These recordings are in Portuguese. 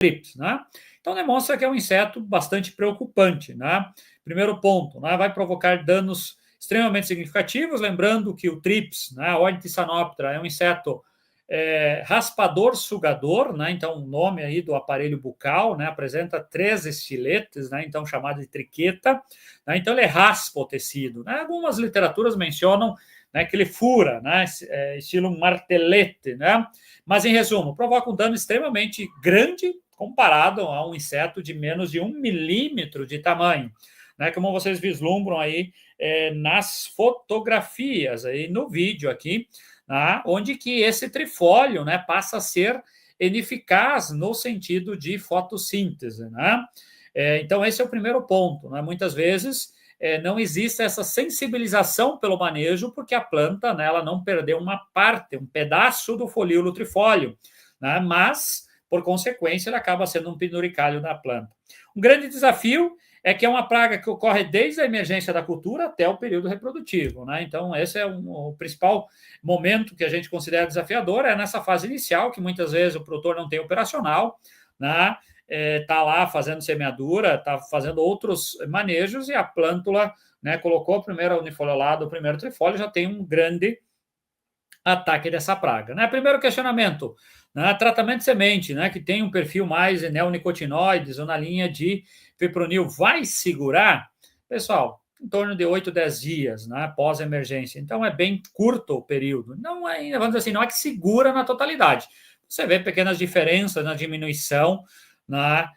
trips, né? Então, demonstra que é um inseto bastante preocupante, né? Primeiro ponto, né? Vai provocar danos extremamente significativos, lembrando que o trips, né, a Ornith Sanoptera, é um inseto raspador sugador, né? Então o nome aí do aparelho bucal, né, apresenta 3 estiletes, né? Então chamado de triqueta, né? Então ele raspa o tecido, né? Algumas literaturas mencionam, né, que ele fura, né? Estilo martelete, né? Mas em resumo, provoca um dano extremamente grande comparado a um inseto de menos de 1 milímetro de tamanho, né? Como vocês vislumbram aí nas fotografias aí no vídeo aqui, né, onde que esse trifólio, né, passa a ser ineficaz no sentido de fotossíntese, né? Então esse é o primeiro ponto, né? Muitas vezes não existe essa sensibilização pelo manejo porque a planta, né, ela não perdeu uma parte, um pedaço do folíolo trifólio, né? Mas por consequência ele acaba sendo um penduricalho da planta. Um grande desafio é que é uma praga que ocorre desde a emergência da cultura até o período reprodutivo, né? Então, esse é o principal momento que a gente considera desafiador, é nessa fase inicial, que muitas vezes o produtor não tem operacional, né? Está lá fazendo semeadura, está fazendo outros manejos e a plântula, né, colocou o primeiro unifoliolado, o primeiro trifólio, já tem um grande ataque dessa praga, né? Primeiro questionamento, né? Tratamento de semente, né? Que tem um perfil mais neonicotinoides ou na linha de fipronil, vai segurar? Pessoal, em torno de 8, 10 dias, né? Após a emergência. Então, é bem curto o período. Não é, vamos dizer assim, não é que segura na totalidade. Você vê pequenas diferenças na diminuição, né,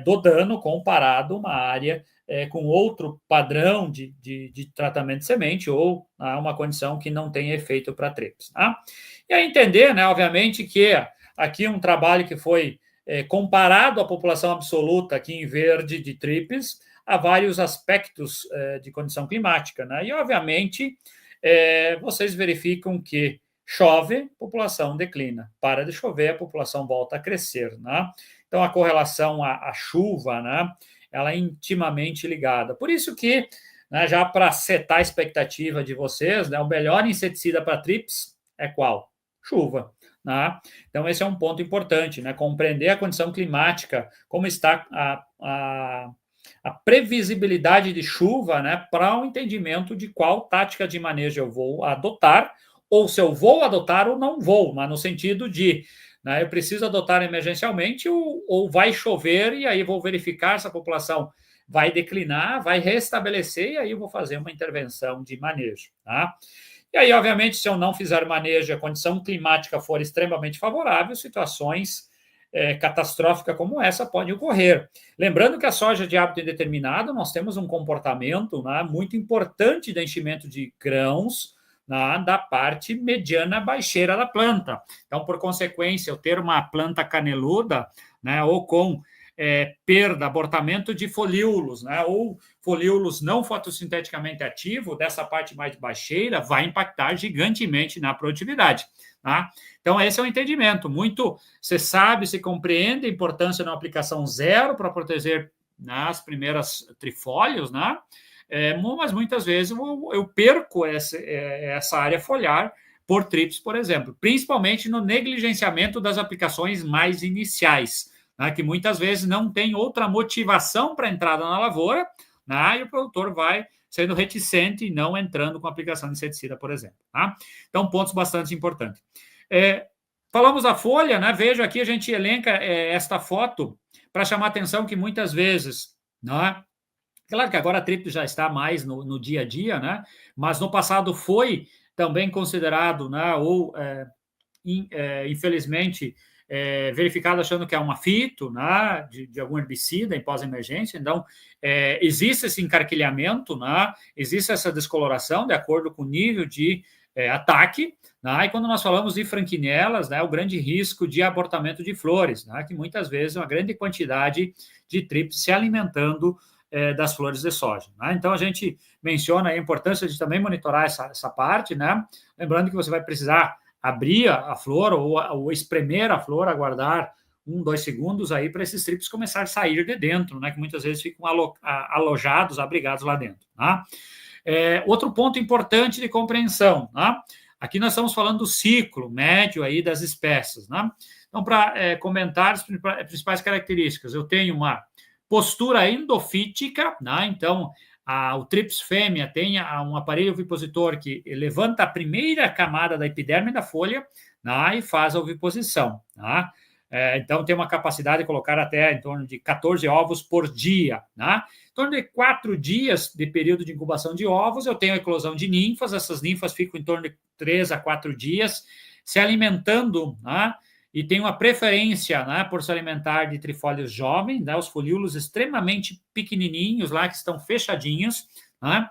do dano comparado a uma área com outro padrão de tratamento de semente ou uma condição que não tem efeito para trips. Tá? E aí entender, né, obviamente, que aqui um trabalho que foi comparado à população absoluta aqui em verde de trips a vários aspectos de condição climática. Né? E, obviamente, vocês verificam que chove, a população declina. Para de chover, a população volta a crescer. Né? Então, a correlação à chuva, né, ela é intimamente ligada. Por isso que, né, já para setar a expectativa de vocês, né, o melhor inseticida para trips é qual? Chuva. Né? Então, esse é um ponto importante, né? Compreender a condição climática, como está a previsibilidade de chuva, né, para o entendimento de qual tática de manejo eu vou adotar, ou se eu vou adotar ou não vou, mas no sentido de, né, eu preciso adotar emergencialmente ou vai chover e aí vou verificar se a população vai declinar, vai restabelecer e aí eu vou fazer uma intervenção de manejo. Tá? E aí, obviamente, se eu não fizer manejo e a condição climática for extremamente favorável, situações catastróficas como essa podem ocorrer. Lembrando que a soja de hábito indeterminado, nós temos um comportamento, né, muito importante de enchimento de grãos, da parte mediana baixeira da planta. Então, por consequência, eu ter uma planta caneluda, né, ou com perda, abortamento de folíolos, né, ou folíolos não fotossinteticamente ativos, dessa parte mais baixeira, vai impactar gigantemente na produtividade. Tá? Então, esse é o entendimento. Muito você sabe, se compreende a importância de uma aplicação zero para proteger nas primeiras trifólios, né? Mas muitas vezes eu perco essa área foliar por trips, por exemplo, principalmente no negligenciamento das aplicações mais iniciais, né, que muitas vezes não tem outra motivação para entrada na lavoura, né, e o produtor vai sendo reticente e não entrando com aplicação de inseticida, por exemplo. Tá? Então, pontos bastante importantes. Falamos da folha, né? Veja aqui, a gente elenca esta foto para chamar a atenção que muitas vezes, né, claro que agora a trips já está mais no dia a dia, né? Mas no passado foi também considerado, né? Ou, infelizmente, verificado achando que é uma fito, né? De algum herbicida em pós-emergência. Então, existe esse encarquilhamento, né? Existe essa descoloração de acordo com o nível de ataque. Né? E quando nós falamos de franquinelas, né? O grande risco de abortamento de flores, né? Que muitas vezes uma grande quantidade de trips se alimentando das flores de soja. Né? Então, a gente menciona a importância de também monitorar essa parte, né? Lembrando que você vai precisar abrir a flor ou espremer a flor, aguardar 1, 2 segundos aí para esses trips começar a sair de dentro, né? Que muitas vezes ficam alojados, abrigados lá dentro. Tá? Outro ponto importante de compreensão, tá? Aqui nós estamos falando do ciclo médio aí das espécies, né? Então, para comentar as principais características, eu tenho uma postura endofítica, né? Então, o Trips fêmea tem um aparelho ovipositor que levanta a primeira camada da epiderme da folha, né? E faz a oviposição, né? Então, tem uma capacidade de colocar até em torno de 14 ovos por dia, né? Em torno de 4 dias de período de incubação de ovos, eu tenho a eclosão de ninfas, essas ninfas ficam em torno de 3 a 4 dias se alimentando, né? E tem uma preferência, né, por se alimentar de trifólios jovens, né, os folíolos extremamente pequenininhos lá, que estão fechadinhos, né?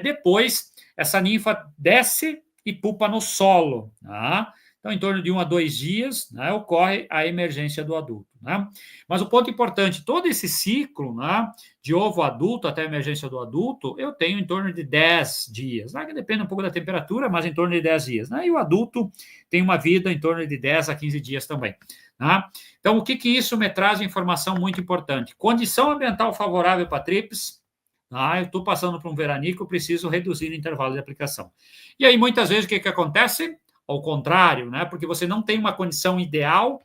Depois, essa ninfa desce e pupa no solo, né? Então, em torno de 1 a 2 dias, né, ocorre a emergência do adulto, né? Mas o ponto importante, todo esse ciclo, né, de ovo adulto até a emergência do adulto, eu tenho em torno de 10 dias, né, que depende um pouco da temperatura, mas em torno de 10 dias, né? E o adulto tem uma vida em torno de 10 a 15 dias também, né? Então, o que isso me traz de informação muito importante? Condição ambiental favorável para trips. Eu estou passando por um veranico, eu preciso reduzir o intervalo de aplicação. E aí, muitas vezes, o que acontece? Ao contrário, né? Porque você não tem uma condição ideal,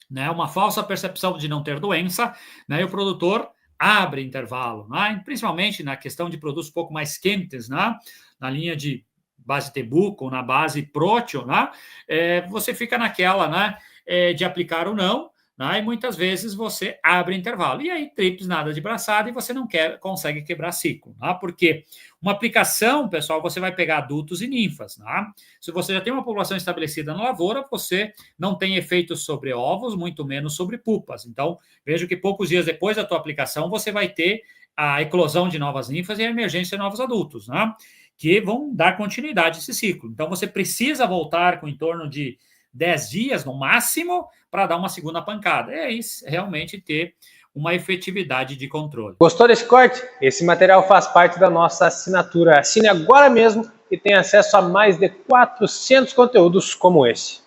né? Uma falsa percepção de não ter doença, né? E o produtor abre intervalo, né? Principalmente na questão de produtos um pouco mais quentes, né? Na linha de base Tebuco, na base Protio, né? Você fica naquela, né? De aplicar ou não, né? E muitas vezes você abre intervalo. E aí, trips nada de braçada e você não consegue quebrar ciclo, né? Porque uma aplicação, pessoal, você vai pegar adultos e ninfas, né? Se você já tem uma população estabelecida na lavoura, você não tem efeitos sobre ovos, muito menos sobre pupas. Então, vejo que poucos dias depois da tua aplicação, você vai ter a eclosão de novas ninfas e a emergência de novos adultos, né? Que vão dar continuidade a esse ciclo. Então, você precisa voltar com em torno de 10 dias, no máximo, para dar uma segunda pancada. É isso, realmente ter uma efetividade de controle. Gostou desse corte? Esse material faz parte da nossa assinatura. Assine agora mesmo e tenha acesso a mais de 400 conteúdos como esse.